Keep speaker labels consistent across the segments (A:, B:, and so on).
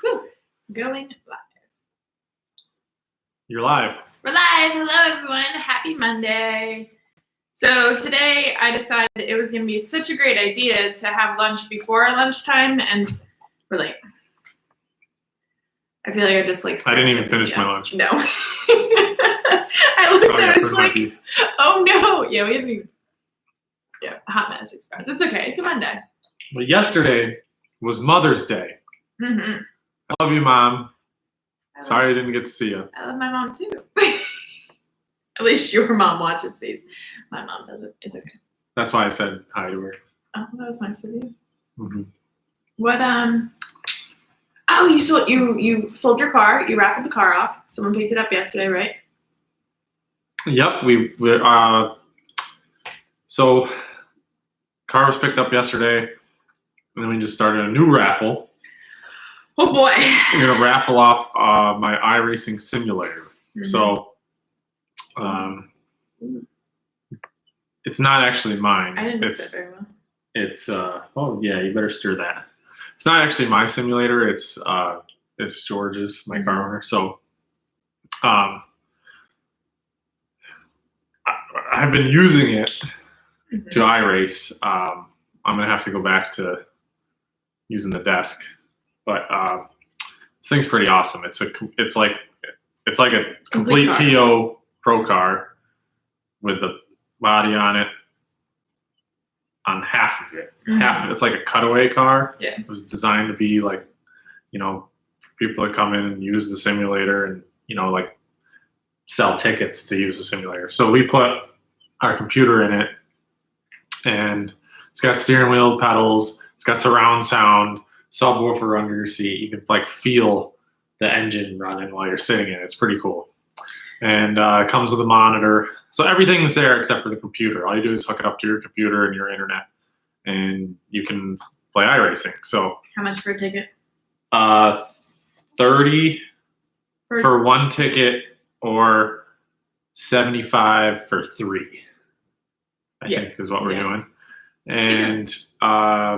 A: Whew. Going live.
B: You're live.
A: We're live. Hello, everyone. Happy Monday. So today I decided it was going to be such a great idea to have lunch before lunchtime, and we're late. I feel like I just
B: I didn't even finish my lunch.
A: No. I looked at it, I was like, oh no. Yeah, we haven't even. Yeah, hot mess express. It's okay. It's a Monday.
B: But yesterday was Mother's Day.
A: Mm-hmm.
B: I love you, Mom. Sorry I didn't get to see you.
A: I love my mom too. At least your mom watches these. My mom doesn't. It's okay.
B: That's why I said hi to her.
A: Oh, that was nice of you.
B: Mm-hmm.
A: What Oh, you sold your car. You raffled the car off. Someone picked it up yesterday, right?
B: Yep, so car was picked up yesterday, and then we just started a new raffle.
A: Oh boy.
B: We're gonna raffle off my iRacing simulator.
A: Mm-hmm.
B: So it's not actually mine.
A: I didn't mix it very well.
B: It's oh yeah, you better stir that. It's not actually my simulator. It's George's, my car owner. So I've been using it to iRace. I'm gonna have to go back to using the desk, but this thing's pretty awesome. It's like a complete TO pro car with the body on it. On half of it. Half of it's like a cutaway car.
A: Yeah.
B: It was designed to be like, for people to come in and use the simulator and, like sell tickets to use the simulator. So we put our computer in it, and it's got steering wheel, pedals, it's got surround sound, subwoofer under your seat. You can like feel the engine running while you're sitting in it. It's pretty cool. And it comes with a monitor. So everything's there except for the computer. All you do is hook it up to your computer and your internet, and you can play iRacing. So
A: how much for a ticket?
B: $30 for one ticket, or $75 for three. I think is what we're doing. And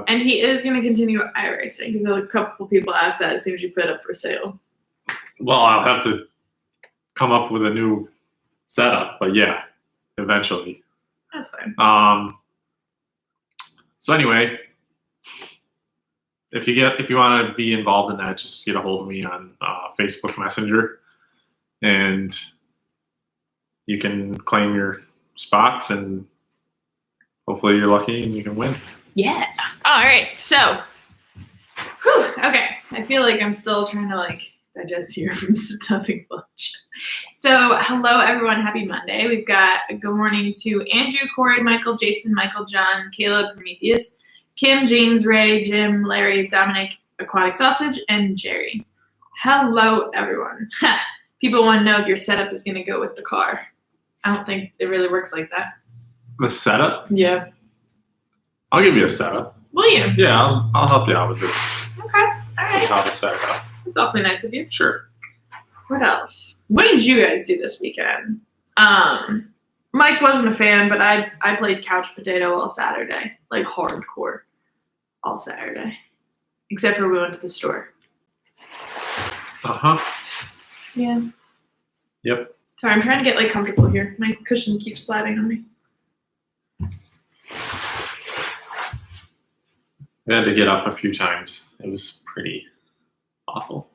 A: he is going to continue iRacing because a couple people asked that as soon as you put it up for sale.
B: Well, I'll have to come up with a new setup, but yeah, eventually.
A: That's fine.
B: So anyway, if you want to be involved in that, just get a hold of me on Facebook Messenger, and you can claim your spots, and hopefully you're lucky and you can win.
A: Yeah. All right. So, okay. I feel like I'm still trying to digest here from stuffing lunch. So, hello everyone. Happy Monday. We've got a good morning to Andrew, Corey, Michael, Jason, Michael, John, Caleb, Prometheus, Kim, James, Ray, Jim, Larry, Dominic, Aquatic Sausage, and Jerry. Hello everyone. People want to know if your setup is going to go with the car. I don't think it really works like that.
B: The setup?
A: Yeah.
B: I'll give you a setup.
A: Will you?
B: Yeah, I'll help you out with this.
A: Okay. All right.
B: How to set it up.
A: That's awfully nice of you.
B: Sure.
A: What else? What did you guys do this weekend? Mike wasn't a fan, but I played couch potato all Saturday, like hardcore, all Saturday, except for we went to the store. Yeah.
B: Yep.
A: Sorry, I'm trying to get comfortable here. My cushion keeps sliding on me.
B: I had to get up a few times. It was pretty awful.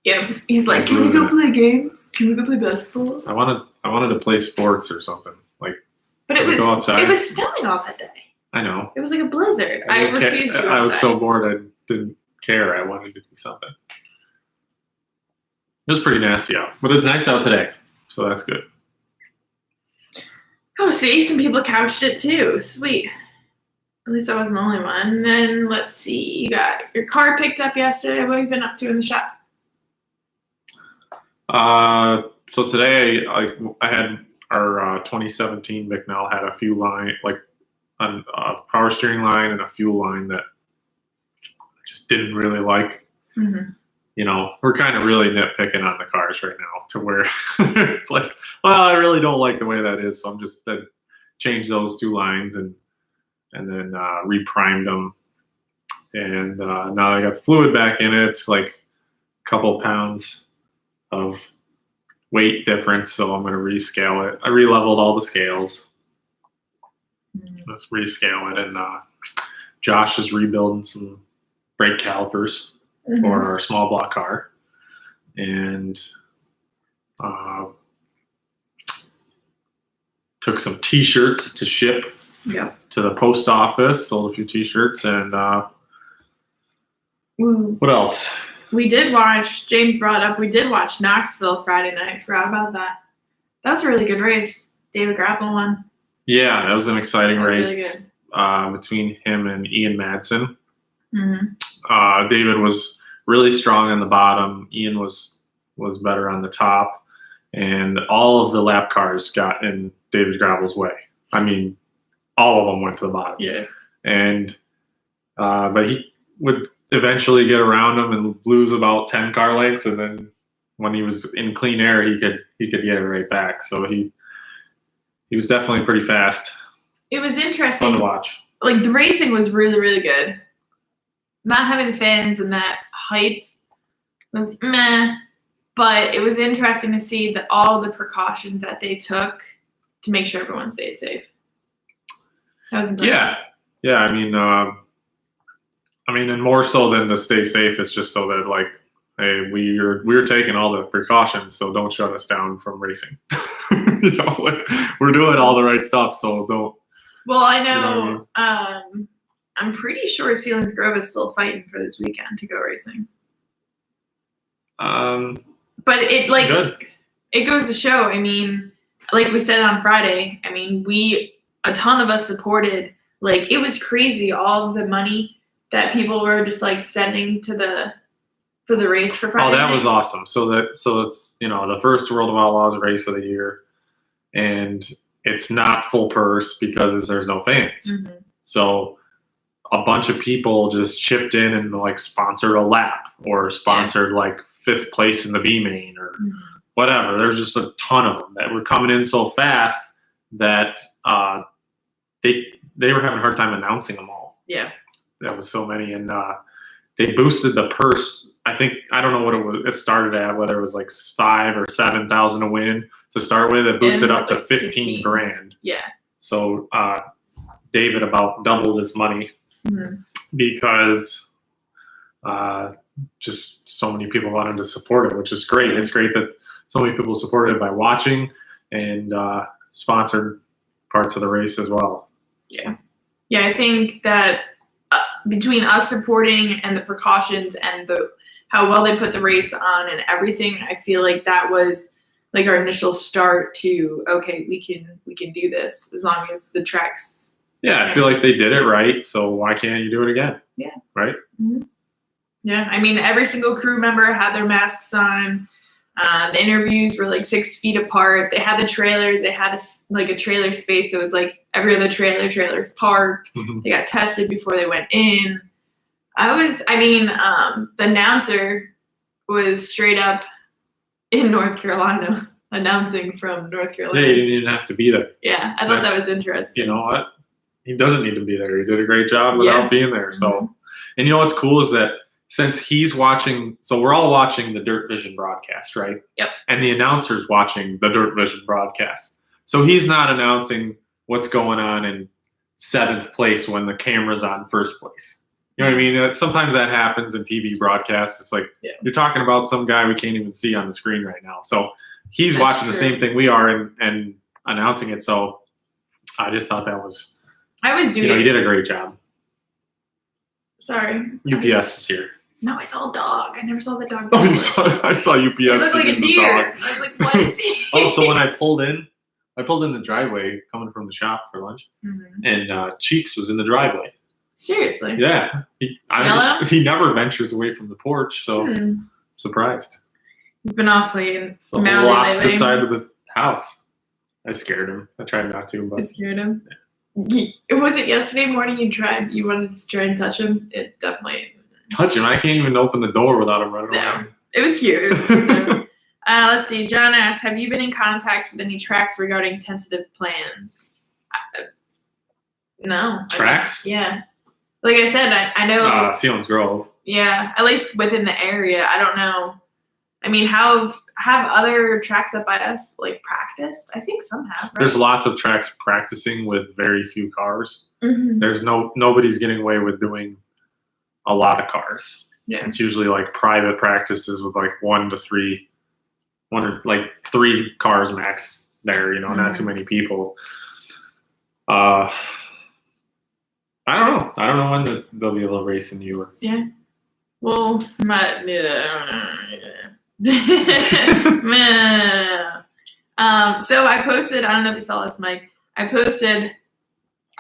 A: Yeah, he's like, can we go play games? Can we go play basketball?
B: I wanted to play sports or something.
A: But it was
B: go outside.
A: It was snowing all that day.
B: I know.
A: It was like a blizzard. I refused to go outside.
B: I was so bored I didn't care. I wanted to do something. It was pretty nasty out, but it's nice out today, so that's good.
A: Oh, see, some people couched it too. Sweet. At least I wasn't the only one. And then let's see, you got your car picked up yesterday. What have you been up to in the shop?
B: So today I had our 2017 McNell had a few a power steering line and a fuel line that I just didn't really like.
A: Mm-hmm.
B: We're kind of really nitpicking on the cars right now to where it's like, well, I really don't like the way that is. So I'm just going to change those two lines and then reprimed them. And now I got fluid back in it. It's like a couple pounds of weight difference, so I'm going to rescale it. I re-leveled all the scales. Let's rescale it. And Josh is rebuilding some brake calipers for our small block car. And took some t-shirts to ship to the post office, sold a few t-shirts, and what else?
A: We did watch, James brought up, we did watch Knoxville Friday night. Forgot about that. That was a really good race. David Grapple won.
B: Yeah, that was an exciting race
A: really
B: between him and Ian Madsen. David was really strong on the bottom. Ian was better on the top. And all of the lap cars got in David Grapple's way. I mean, all of them went to the bottom.
A: Yeah.
B: And but he would eventually get around him and lose about 10 car lengths, and then when he was in clean air, he could get it right back. So he was definitely pretty fast.
A: It was interesting.
B: Fun to watch.
A: Like, the racing was really, really good. Not having the fans and that hype was meh, but it was interesting to see all the precautions that they took to make sure everyone stayed safe. That was impressive.
B: Yeah. I mean, and more so than to stay safe, it's just so that, like, hey, we're taking all the precautions, so don't shut us down from racing. We're doing all the right stuff, so don't.
A: Well, I know.
B: You know what I mean?
A: I'm pretty sure Sealands Grove is still fighting for this weekend to go racing. But it goes to show. I mean, like we said on Friday, I mean, a ton of us supported. Like, it was crazy, all of the money that people were just like sending for the race for Friday.
B: Oh, that
A: night.
B: was awesome. So it's the first World of Outlaws race of the year, and it's not full purse because there's no fans. So a bunch of people just chipped in and like sponsored a lap or sponsored like 5th place in the B main or whatever. There's just a ton of them that were coming in so fast that they were having a hard time announcing them all.
A: Yeah.
B: That was so many, and they boosted the purse. I don't know what it started at, whether it was like 5,000 or 7,000 to win to start with. It boosted up to 15 grand.
A: Yeah.
B: So David about doubled his money because just so many people wanted to support it, which is great. It's great that so many people supported it by watching and sponsored parts of the race as well.
A: Yeah. Yeah, I think that between us supporting and the precautions and how well they put the race on and everything, I feel like that was like our initial start to, okay, we can do this as long as the tracks.
B: Yeah, I feel like they did it right, so why can't you do it again?
A: Yeah.
B: Right?
A: Yeah, I mean, every single crew member had their masks on. The interviews were like 6 feet apart. They had the trailers. They had a trailer space. So it was like every other trailer's parked. They got tested before they went in. The announcer was straight up in North Carolina, announcing from North Carolina.
B: Yeah, he didn't even have to be there.
A: Yeah, I thought that was interesting.
B: You know what? He doesn't need to be there. He did a great job without being there. So, and you know what's cool is that since he's watching, so we're all watching the Dirt Vision broadcast, right?
A: Yep.
B: And the announcer's watching the Dirt Vision broadcast. So he's not announcing what's going on in 7th place when the camera's on 1st place. You know what I mean? Sometimes that happens in TV broadcasts. It's like you're talking about some guy we can't even see on the screen right now. So he's watching the same thing we are and announcing it. So I just thought that was, he did a great job.
A: Sorry.
B: UPS is here.
A: No, I saw a dog. I never saw the dog.
B: Oh, I saw UPS.
A: It looked like a deer. I was like, what is he?
B: So when I pulled in the driveway coming from the shop for lunch, and Cheeks was in the driveway.
A: Seriously?
B: Yeah. He never ventures away from the porch, so surprised.
A: He's been awfully
B: the whole opposite side of the house. I scared him. I tried not to, but
A: I scared him. Was it yesterday morning you wanted to try and touch him? It definitely
B: touch him. I can't even open the door without him running away.
A: It was cute. It was cute. Let's see. John asked, have you been in contact with any tracks regarding tentative plans? No.
B: Tracks?
A: Yeah. Like I said, I know.
B: Sealands Grove.
A: Yeah, at least within the area. I don't know. I mean, have other tracks up by us like practiced? I think some have. Right?
B: There's lots of tracks practicing with very few cars.
A: Mm-hmm.
B: There's nobody's getting away with doing a lot of cars.
A: Yeah.
B: It's usually like private practices with like 1 to 3, like 3 cars max there. Not too many people. I don't know. I don't know when they'll be able to race in New York.
A: Yeah. Well, I don't know. So I posted, I don't know if you saw this, Mike. I posted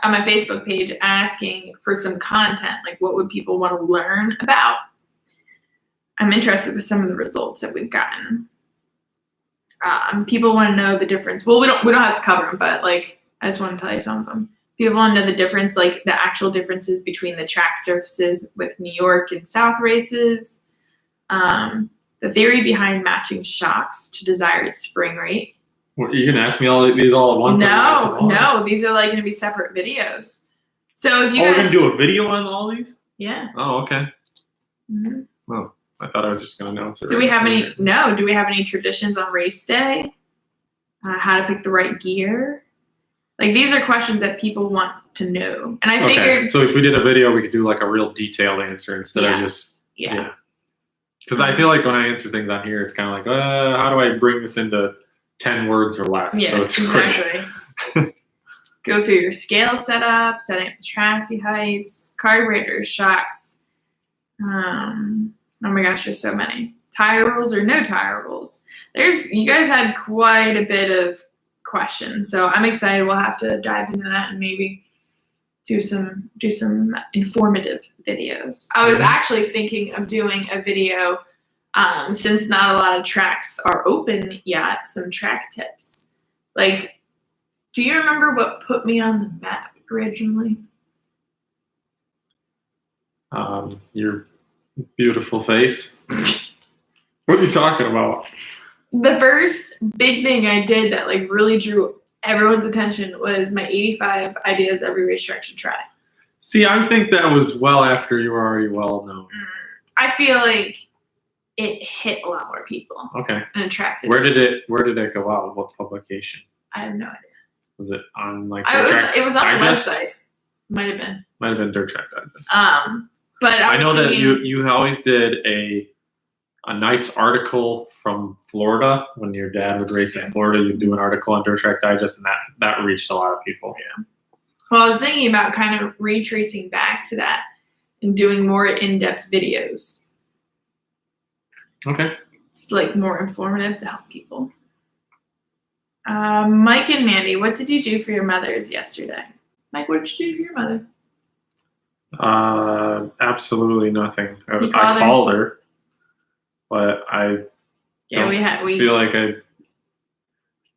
A: on my Facebook page asking for some content, like what would people want to learn about? I'm interested with some of the results that we've gotten. People want to know the difference. Well, we don't have to cover them, but like I just want to tell you some of them. People want to know the difference, like the actual differences between the track surfaces with New York and South races. The theory behind matching shocks to desired spring rate.
B: What, you can ask me all these all at once?
A: No, these are like going to be separate videos. So if you
B: we're
A: guys,
B: going to do a video on all these?
A: Yeah.
B: Oh, okay.
A: Mm-hmm.
B: Oh, I thought I was just going to announce it.
A: Do we have any? No. Do we have any traditions on race day? How to pick the right gear? Like these are questions that people want to know, and I figured.
B: So if we did a video, we could do like a real detailed answer instead of just Because I feel like when I answer things on here, it's kind of like, how do I bring this into 10 words or less?
A: Yeah,
B: so it's
A: exactly. Go through your scale setup, setting up the chassis heights, carburetors, shocks. Oh my gosh, there's so many. Tire rules or no tire rules. You guys had quite a bit of questions, so I'm excited. We'll have to dive into that and maybe do some informative videos. I was actually thinking of doing a video, since not a lot of tracks are open yet, some track tips. Like, do you remember what put me on the map originally?
B: Your beautiful face. What are you talking about?
A: The first big thing I did that like really drew everyone's attention was my 85 ideas every racetrack should try.
B: See, I think that was well after you were already well known.
A: I feel like it hit a lot more people.
B: Okay.
A: And attracted.
B: Where did it go out? What publication?
A: I have no idea.
B: Was it on like
A: it was on
B: Digest?
A: the website. Might have been.
B: Dirt Track Digest.
A: But I
B: know that you always did a nice article from Florida when your dad would race in Florida. You'd do an article on Dirt Track Digest, and that reached a lot of people.
A: Yeah. Well, I was thinking about kind of retracing back to that and doing more in-depth videos.
B: Okay.
A: It's like more informative to help people. Mike and Mandee, what did you do for your mothers yesterday? Mike, what did you do for your mother?
B: Absolutely nothing. I called her, but I feel like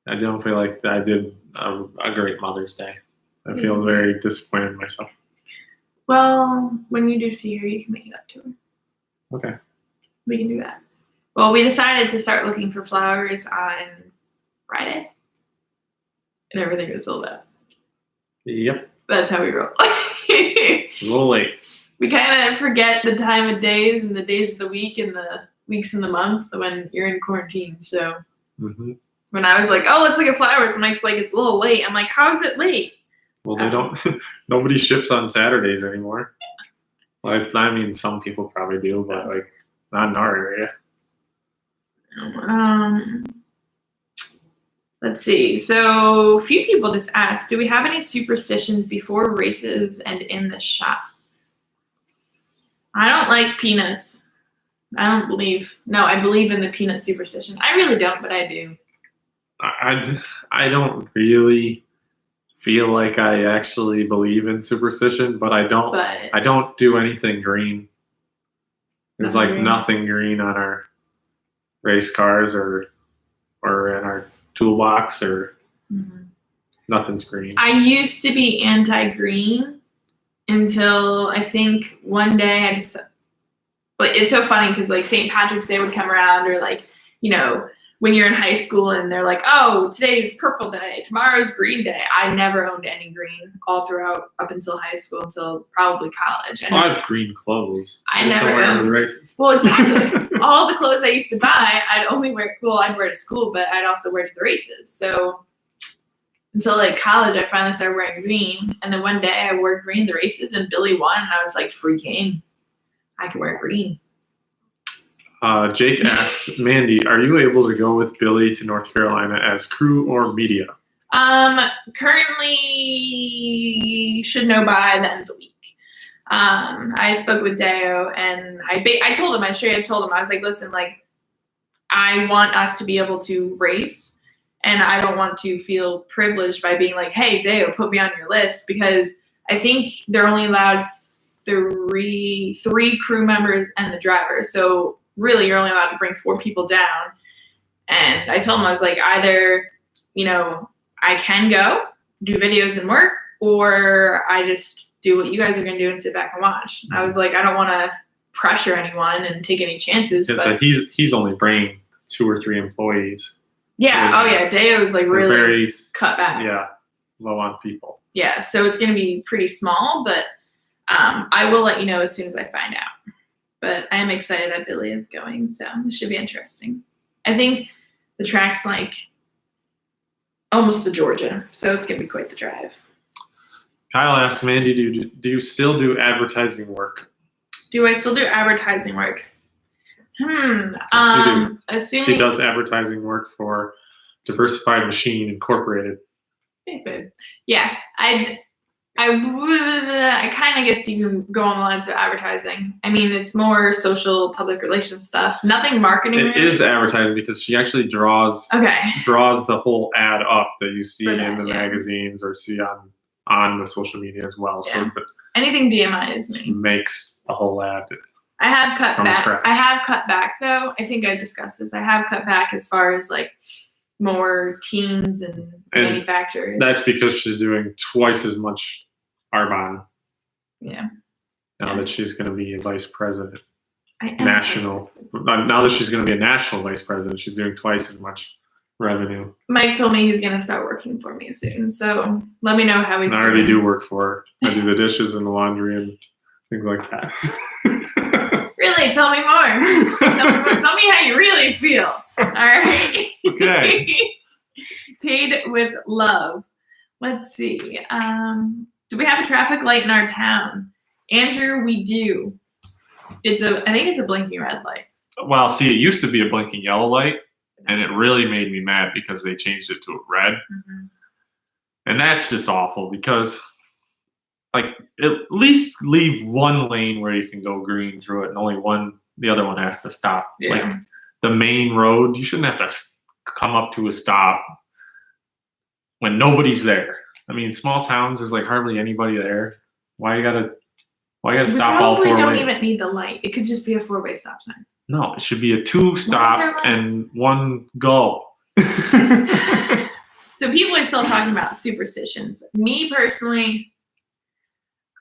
B: I don't feel like I did a great Mother's Day. I feel very disappointed in myself.
A: Well, when you do see her, you can make it up to her.
B: Okay.
A: We can do that. Well, we decided to start looking for flowers on Friday, and everything was sold out.
B: Yep.
A: That's how we roll.
B: A little late.
A: We kind of forget the time of days and the days of the week and the weeks in the month when you're in quarantine. So when I was like, oh, let's look at flowers, Mike's like, it's a little late. I'm like, how is it late?
B: Well, they don't. Nobody ships on Saturdays anymore. Like, I mean, some people probably do, but like not in our area.
A: Let's see. So a few people just asked, do we have any superstitions before races and in the shop? I don't like peanuts. I believe in the peanut superstition. I really don't, but I do.
B: I don't really feel like I actually believe in superstition, but I don't do anything green. There's like nothing green on our race cars or in our toolbox or nothing's green.
A: I used to be anti-green until I think one day I just. But it's so funny because like St. Patrick's Day would come around, or like, you know, when you're in high school and they're like, oh, today's purple day, tomorrow's green day. I never owned any green all throughout up until high school, until probably college.
B: I have green clothes.
A: I
B: just
A: never
B: don't wear them to the races.
A: Well, exactly. All the clothes I used to buy, I'd wear to school, but I'd also wear to the races. So until like college, I finally started wearing green. And then one day I wore green to the races and Billy won. And I was like, free game. I could wear green.
B: Jake asks, Mandee, are you able to go with Billy to North Carolina as crew or media?
A: Currently should know by the end of the week. I spoke with Deo and I told him, I straight up told him, I was like, listen, like, I want us to be able to race, and I don't want to feel privileged by being like, hey, Deo, put me on your list, because I think they're only allowed three crew members and the driver. So really, you're only allowed to bring 4 people down. And I told him, I was like, either, you know, I can go do videos and work, or I just do what you guys are going to do and sit back and watch. I was like, I don't want to pressure anyone and take any chances. But
B: he's only bringing 2 or 3 employees.
A: Yeah.
B: So
A: oh yeah. Deo's like really
B: very
A: cut back.
B: Yeah. Low on people.
A: Yeah. So it's going to be pretty small, but I will let you know as soon as I find out. But I am excited that Billy is going, so it should be interesting. I think the track's like almost to Georgia, so it's going to be quite the drive.
B: Kyle asks, Mandee, do you still do advertising work?
A: Do I still do advertising work? Assuming
B: she does advertising work for Diversified Machine Incorporated.
A: Thanks, babe. Yeah, I kind of guess you can go on the lines of advertising. I mean, it's more social public relations stuff. Nothing marketing.
B: It is advertising because she actually draws the whole ad up that you see in the magazines or see on the social media as well. Yeah. So, but
A: anything DMI is me.
B: Makes the whole ad.
A: I have cut back.
B: Scratch.
A: I have cut back though. I think I discussed this. I have cut back as far as like more teams and manufacturers.
B: That's because she's doing twice as much Arbonne.
A: Yeah.
B: Now that she's going to be a vice president.
A: National.
B: Now that she's going to be a national vice president, she's doing twice as much revenue.
A: Mike told me he's going to start working for me soon. So let me know how he's doing.
B: I already do work for her. I do the dishes and the laundry and things like that.
A: Really? Tell me more. Tell me how you really feel. All right.
B: Okay.
A: Paid with love. Let's see. Do we have a traffic light in our town? Andrew, we do. I think it's a blinking red light.
B: Well, see, it used to be a blinking yellow light, and it really made me mad because they changed it to a red. Mm-hmm. And that's just awful because, like, at least leave one lane where you can go green through it, and the other one has to stop.
A: Yeah.
B: Like, the main road, you shouldn't have to come up to a stop when nobody's there. I mean, small towns, there's like hardly anybody there. Why you gotta stop all 4 ways?
A: We don't even need the light. It could just be a 4-way stop sign.
B: No, it should be a 2 stop and 1 go.
A: So people are still talking about superstitions. Me personally,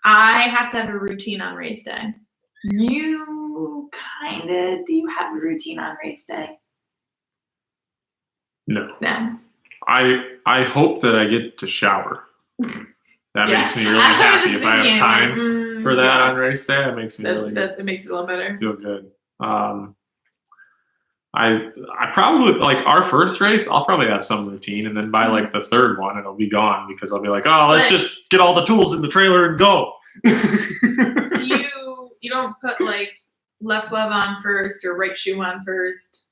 A: I have to have a routine on race day. Do you have a routine on race day?
B: No.
A: No.
B: I hope that I get to shower. That makes me really happy. If I have time for that on race day, that makes me really good.
A: That makes it a little better.
B: Feel good. I probably, like, our first race, I'll probably have some routine, and then by like the 3rd one, it'll be gone because I'll be like, oh, let's just get all the tools in the trailer and go.
A: You don't put like left glove on first or right shoe on first?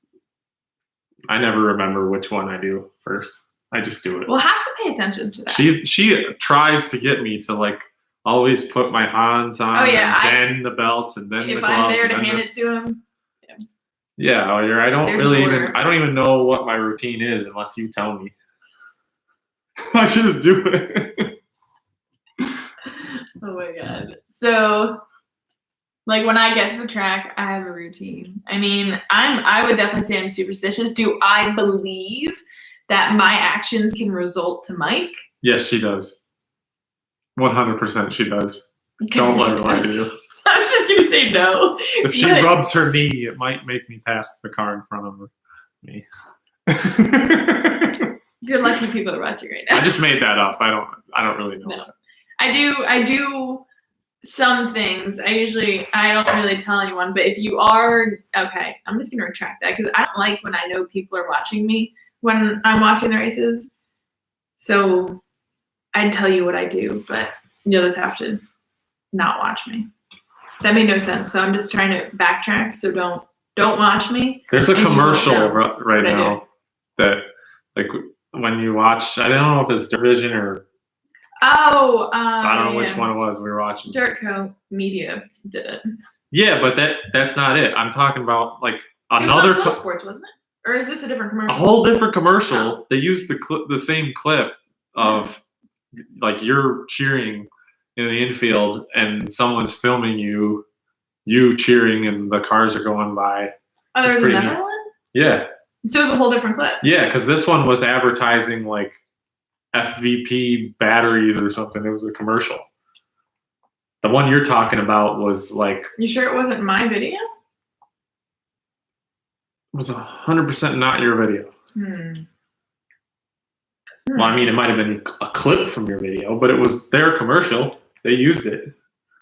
B: I never remember which one I do first. I just do it.
A: We'll have to pay attention to that.
B: She tries to get me to like always put my hands on, then the belts, and then the gloves.
A: If I'm there to hand it to him.
B: Yeah, I don't even know what my routine is unless you tell me. I just do it.
A: Oh my god. So, like, when I get to the track, I have a routine. I mean, I would definitely say I'm superstitious. Do I believe that my actions can result to Mike?
B: Yes, she does. 100% she does. Don't let her lie to you.
A: I was just going to say no.
B: If she rubs her knee, it might make me pass the car in front of me.
A: You're lucky people are watching right now.
B: I just made that up. I don't really know.
A: No. I do some things. I don't really tell anyone, but if you are, okay, I'm just gonna retract that because I don't like when I know people are watching me when I'm watching the races. So I'd tell you what I do, but you'll just have to not watch me. That made no sense. So I'm just trying to backtrack. So don't watch me.
B: There's a commercial right now that, like, when you watch, I don't know if it's Division or I don't know which one it was we were watching.
A: Dirtco Media did it.
B: Yeah, but that's not it. I'm talking about like
A: another. It was on Full Sports, wasn't it? Or is this a different commercial?
B: A whole different commercial. Oh. They used the same clip of like you're cheering in the infield and someone's filming you cheering and the cars are going by.
A: Oh, there's another one?
B: Yeah.
A: So it was a whole different clip.
B: Yeah, because this one was advertising like FVP batteries or something. It was a commercial. The one you're talking about was like.
A: You sure it wasn't my video?
B: It was 100% not your video. Well, I mean, it might have been a clip from your video, but it was their commercial. They used it.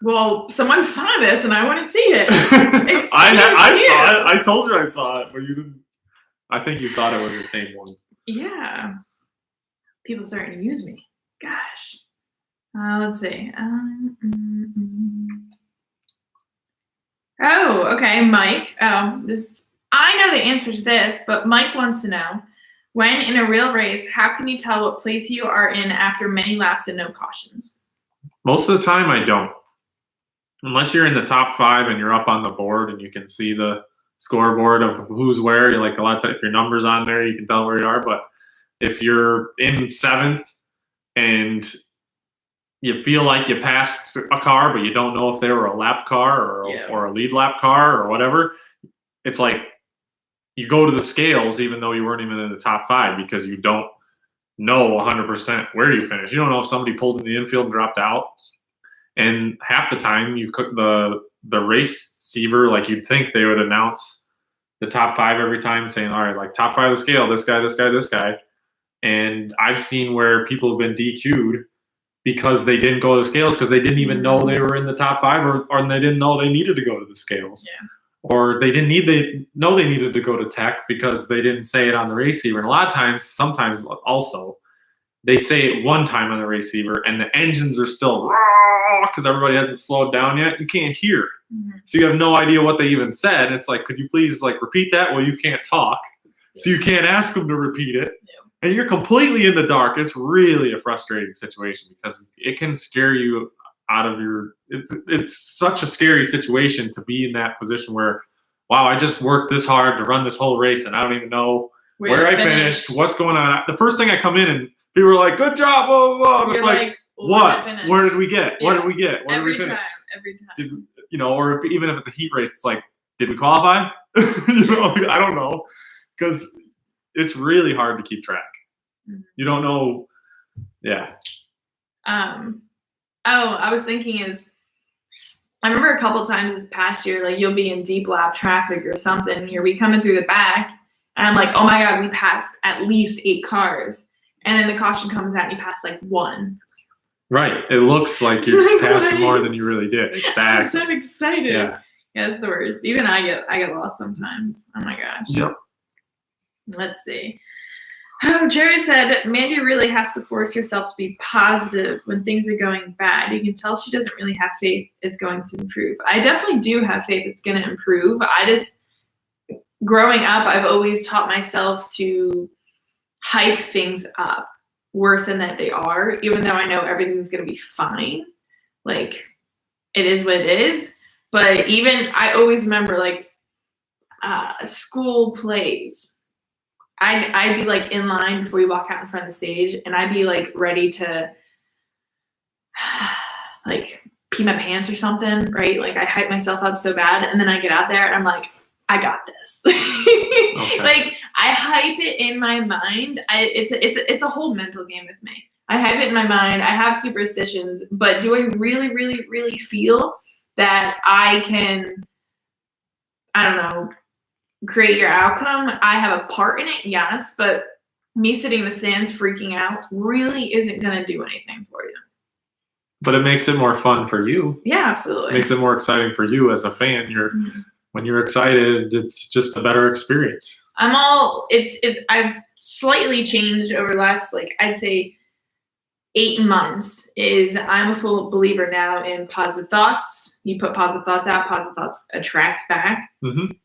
A: Well, someone found this, and I want to see it.
B: I saw it. I told you I saw it, but you didn't. I think you thought it was the same one.
A: Yeah. People starting to use me. Gosh. Let's see. Oh, okay, Mike. I know the answer to this, but Mike wants to know, when in a real race, how can you tell what place you are in after many laps and no cautions?
B: Most of the time, I don't. Unless you're in the top 5 and you're up on the board and you can see the scoreboard of who's where. You're like a lot of times, if your number's on there, you can tell where you are. But if you're in 7th and you feel like you passed a car, but you don't know if they were a lap car or a lead lap car or whatever, it's like you go to the scales even though you weren't even in the top 5 because you don't know 100% where you finished. You don't know if somebody pulled in the infield and dropped out. And half the time you cook the receiver, like you'd think they would announce the top 5 every time saying, all right, like top 5 of the scale, this guy, this guy, this guy. And I've seen where people have been DQ'd because they didn't go to the scales because they didn't even know they were in the top 5 or they didn't know they needed to go to the scales.
A: Yeah.
B: Or they know they needed to go to tech because they didn't say it on the receiver. And a lot of times, sometimes also, they say it one time on the receiver and the engines are still because everybody hasn't slowed down yet. You can't hear.
A: Mm-hmm.
B: So you have no idea what they even said. It's like, could you please like repeat that? Well, you can't talk. So you can't ask them to repeat it. Yeah. And you're completely in the dark. It's really a frustrating situation because it can scare you out of your it's such a scary situation to be in that position where, wow, I just worked this hard to run this whole race and I don't even know where I finished, what's going on. The first thing I come in and people are like, good job, blah, blah, blah. It's like what? Where did we get?
A: Yeah.
B: What did we get? Where did we finish?
A: Every time.
B: Or even if it's a heat race, it's like, did we qualify? I don't know. Because it's really hard to keep track. Mm-hmm. You don't know. Yeah.
A: I was thinking I remember a couple of times this past year, like you'll be in deep lap traffic or something, and you'll be coming through the back, and I'm like, oh my God, we passed at least 8 cars. And then the caution comes out and you pass like 1.
B: Right. It looks like you're passing more than you really did. Exactly.
A: I'm so excited.
B: Yeah.
A: Yeah, it's the worst. Even I get lost sometimes. Oh my gosh.
B: Yep.
A: Let's see. Oh, Jerry said, Mandee really has to force herself to be positive when things are going bad. You can tell she doesn't really have faith it's going to improve. I definitely do have faith it's going to improve. Growing up, I've always taught myself to hype things up worse than that they are, even though I know everything's going to be fine. Like, it is what it is. But even, I always remember, like, school plays. I'd be like in line before you walk out in front of the stage, and I'd be like ready to like pee my pants or something, right? Like I hype myself up so bad, and then I get out there and I'm like, I got this. Okay. Like I hype it in my mind. It's a whole mental game with me. I hype it in my mind. I have superstitions, but do I really, really, really feel that I can, I don't know, create your outcome. I have a part in it, yes, but me sitting in the stands freaking out really isn't going to do anything for you.
B: But it makes it more fun for you.
A: Yeah, absolutely.
B: It makes it more exciting for you as a fan. When you're excited, it's just a better experience.
A: I've slightly changed over the last, like, I'd say 8 months. I'm a full believer now in positive thoughts. You put positive thoughts out, positive thoughts attract back.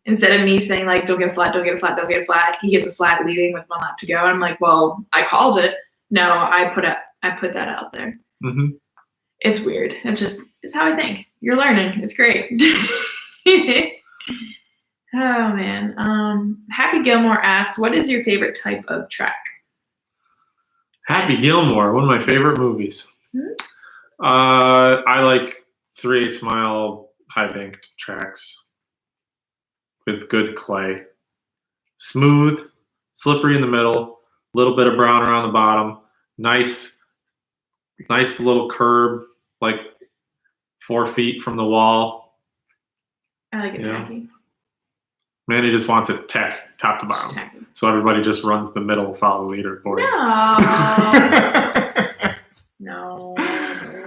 A: Instead of me saying, like, don't get a flat, don't get a flat, don't get a flat. He gets a flat leading with 1 lap to go. And I'm like, well, I called it. No, I put that out there. It's weird. It's how I think. You're learning. It's great. Oh man. Happy Gilmore asks, what is your favorite type of track?
B: Happy Gilmore, one of my favorite movies. I like 3/8 mile high banked tracks with good clay. Smooth, slippery in the middle, a little bit of brown around the bottom. Nice little curb, like 4 feet from the wall.
A: I like it tacky.
B: Mandy just wants it top to bottom. So everybody just runs the middle, follow the leaderboard.
A: No.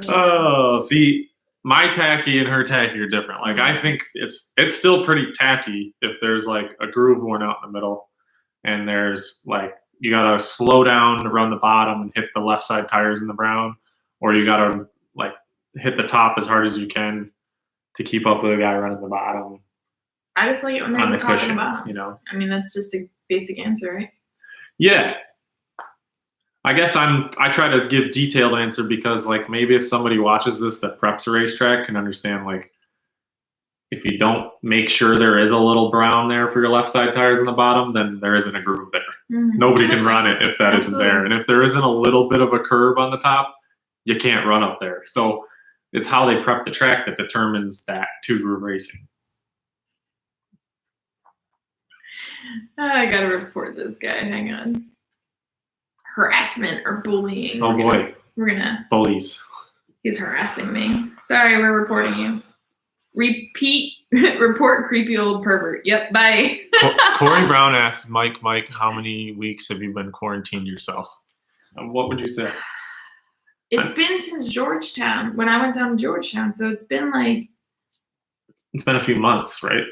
B: Oh, see, my tacky and her tacky are different. Like, I think it's still pretty tacky if there's like a groove worn out in the middle, and there's like you gotta slow down to run the bottom and hit the left side tires in the brown, or you gotta like hit the top as hard as you can to keep up with the guy running the bottom.
A: I just like it when there's a top and a bottom.
B: You know,
A: I mean, that's just a basic answer, right?
B: Yeah. I guess I try to give detailed answer because, like, maybe if somebody watches this that preps a racetrack can understand, like, if you don't make sure there is a little brown there for your left side tires in the bottom, then there isn't a groove there. Nobody can run it if that isn't there. And if there isn't a little bit of a curb on the top, you can't run up there. So it's how they prep the track that determines that 2-groove racing.
A: I gotta report this guy. Hang on. Harassment or bullying.
B: Oh boy.
A: We're gonna.
B: Bullies.
A: He's harassing me. Sorry, we're reporting you. Report creepy old pervert. Yep, bye.
B: Corey Brown asks, Mike, how many weeks have you been quarantined yourself? What would you say?
A: It's been since Georgetown, when I went down to Georgetown. So it's been like.
B: It's been a few months, right?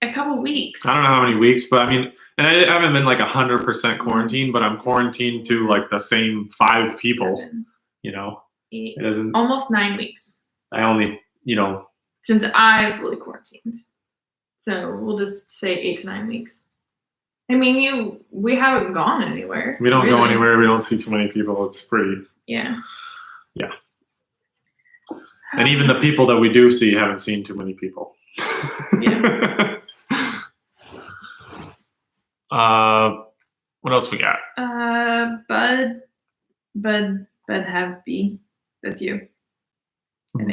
A: A couple weeks.
B: I don't know how many weeks, but I mean, and I haven't been like 100% quarantined, but I'm quarantined to like the same 5 people.
A: 7,
B: you know,
A: 8,
B: it doesn't.
A: Almost 9 weeks.
B: I only,
A: since I fully quarantined. So we'll just say 8 to 9 weeks. I mean, we haven't gone anywhere.
B: We don't go anywhere. We don't see too many people. It's pretty.
A: Yeah.
B: Yeah. And even the people that we do see haven't seen too many people.
A: Yeah.
B: What else we got?
A: Bud have B. That's you.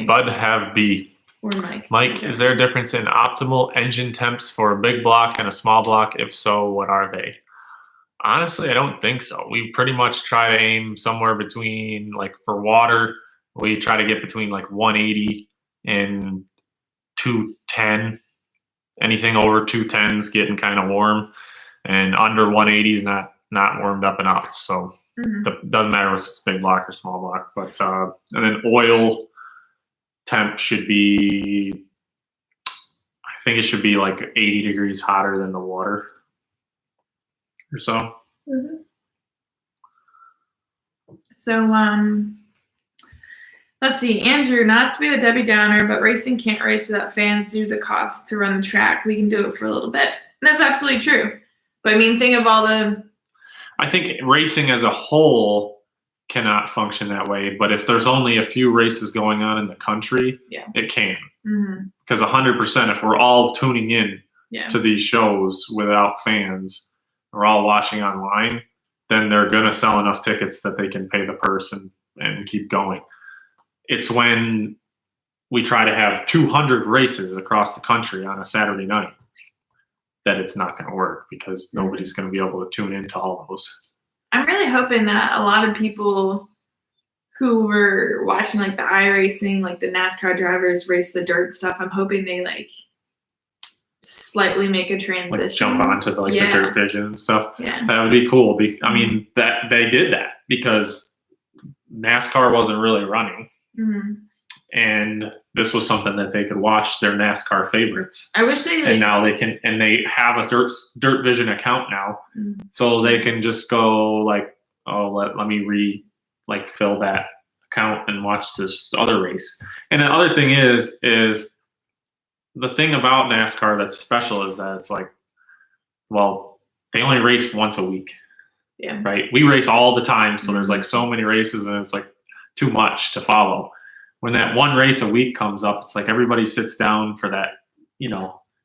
B: Bud have B.
A: Or Mike.
B: Mike, is there a difference in optimal engine temps for a big block and a small block? If so, what are they? Honestly, I don't think so. We pretty much try to aim somewhere between, like, for water, we try to get between like 180 and 210. Anything over 210 is getting kind of warm, and under 180 is not warmed up enough. So it doesn't matter if it's big block or small block. But and then oil temp should be, I think it should be like 80 degrees hotter than the water or so.
A: So let's see, Andrew, not to be the Debbie Downer, but racing can't race without fans due to the cost to run the track. We can do it for a little bit. And that's absolutely true. But I mean, think of all the...
B: I think racing as a whole cannot function that way. But if there's only a few races going on in the country, it can. Because 100%, if we're all tuning in to these shows without fans, we're all watching online, then they're going to sell enough tickets that they can pay the purse and keep going. It's when we try to have 200 races across the country on a Saturday night that it's not going to work, because nobody's going to be able to tune into all those.
A: I'm really hoping that a lot of people who were watching like the iRacing, like the NASCAR drivers race the dirt stuff, I'm hoping they like slightly make a transition.
B: Like jump onto the dirt vision and stuff.
A: Yeah.
B: That would be cool. I mean, that they did that because NASCAR wasn't really running.
A: Mm-hmm.
B: And this was something that they could watch their NASCAR favorites.
A: I wish they
B: and now they can, and they have a dirt vision account now. So they can just go like, oh, let me fill that account and watch this other race. And the other thing is the thing about NASCAR that's special is that it's like, well, they only race once a week.
A: Yeah.
B: Right. We race all the time. So there's like so many races and it's like too much to follow. When that one race a week comes up, it's like everybody sits down for that,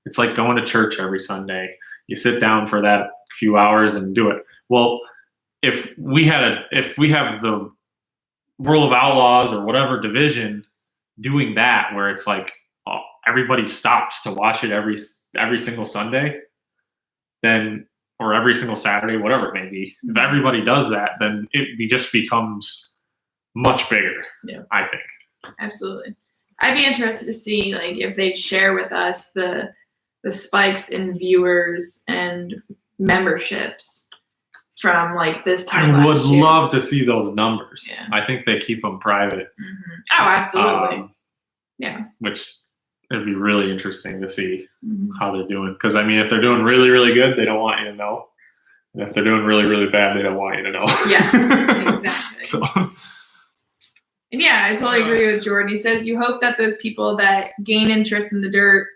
B: it's like going to church every Sunday. You sit down for that few hours and do it. Well, if we have the World of Outlaws or whatever division doing that, where it's like everybody stops to watch it every single Sunday, then, or every single Saturday, whatever it may be, if everybody does that, then it just becomes much bigger.
A: Yeah.
B: I think.
A: Absolutely. I'd be interested to see if they'd share with us the spikes in viewers and memberships from this time
B: I would
A: last year.
B: love to see those numbers.
A: Yeah.
B: I think they keep them private.
A: Mm-hmm. Oh, absolutely. Yeah.
B: Which it'd be really interesting to see how they're doing. Because I mean, if they're doing really, really good, they don't want you to know. And if they're doing really, really bad, they don't want you to know.
A: Yes, exactly.
B: So.
A: And yeah, I totally agree with Jordan. He says you hope that those people that gain interest in the dirt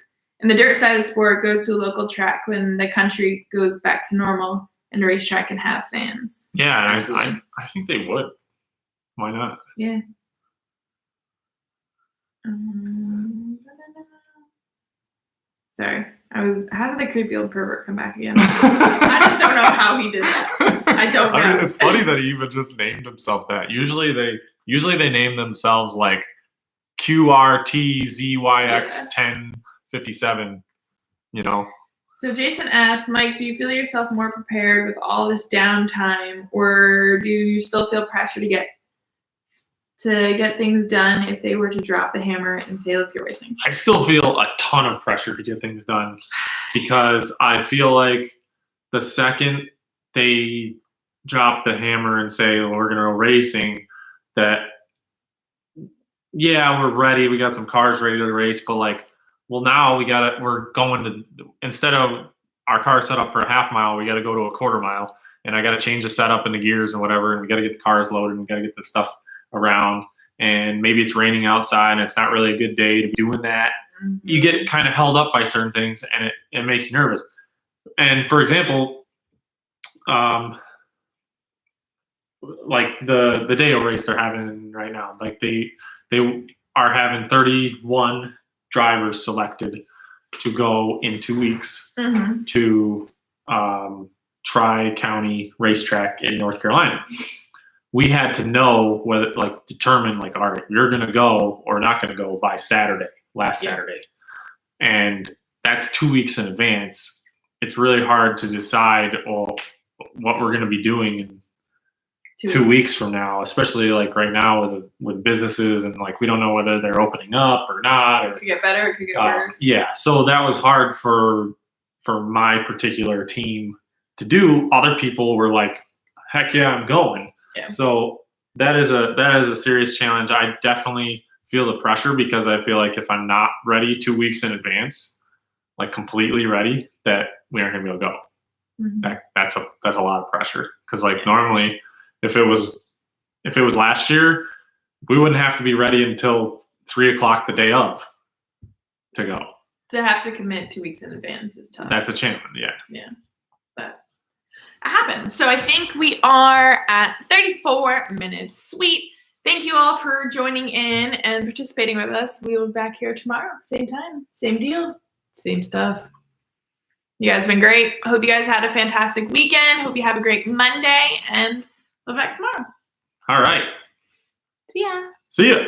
A: side of the sport goes to a local track when the country goes back to normal and the racetrack can have fans.
B: Yeah, and I think they would. Why not?
A: Yeah. Sorry. How did the creepy old pervert come back again? I just don't know how he did that. I don't know.
B: I mean, it's funny that he even just named himself that. Usually they name themselves like QRTZYX1057,
A: So Jason asks, Mike, do you feel yourself more prepared with all this downtime, or do you still feel pressure to get things done if they were to drop the hammer and say, let's get racing?
B: I still feel a ton of pressure to get things done because I feel like the second they drop the hammer and say, well, we're going to go racing, that, yeah, we're ready. We got some cars ready to race, but now we're going to, instead of our car set up for a half mile, we got to go to a quarter mile, and I got to change the setup and the gears and whatever. And we got to get the cars loaded and we got to get the stuff around, and maybe it's raining outside and it's not really a good day to be doing that. Mm-hmm. You get kind of held up by certain things and it makes you nervous. And for example, the day of race they're having right now, they are having 31 drivers selected to go in 2 weeks to Tri-County Racetrack in North Carolina. We had to know whether, determine, all right, you're going to go or not going to go by Saturday, Saturday. And that's 2 weeks in advance. It's really hard to decide what we're going to be doing in 2 weeks from now, especially right now with businesses and we don't know whether they're opening up or not.
A: It could get better, it could get worse.
B: Yeah, so that was hard for my particular team to do. Other people were like, heck yeah, I'm going.
A: Yeah.
B: So that is a serious challenge. I definitely feel the pressure because I feel like if I'm not ready 2 weeks in advance, completely ready, that we aren't going to be able to go. Mm-hmm. That's a lot of pressure because normally if it was last year, we wouldn't have to be ready until 3:00 the day of to go.
A: To have to commit 2 weeks in advance is tough.
B: That's a challenge. Yeah.
A: Yeah. But it happens. So I think we are at 34 minutes. Sweet. Thank you all for joining in and participating with us. We will be back here tomorrow. Same time. Same deal. Same stuff. You guys have been great. I hope you guys had a fantastic weekend. Hope you have a great Monday. And we'll be back tomorrow.
B: All right.
A: See ya.
B: See ya.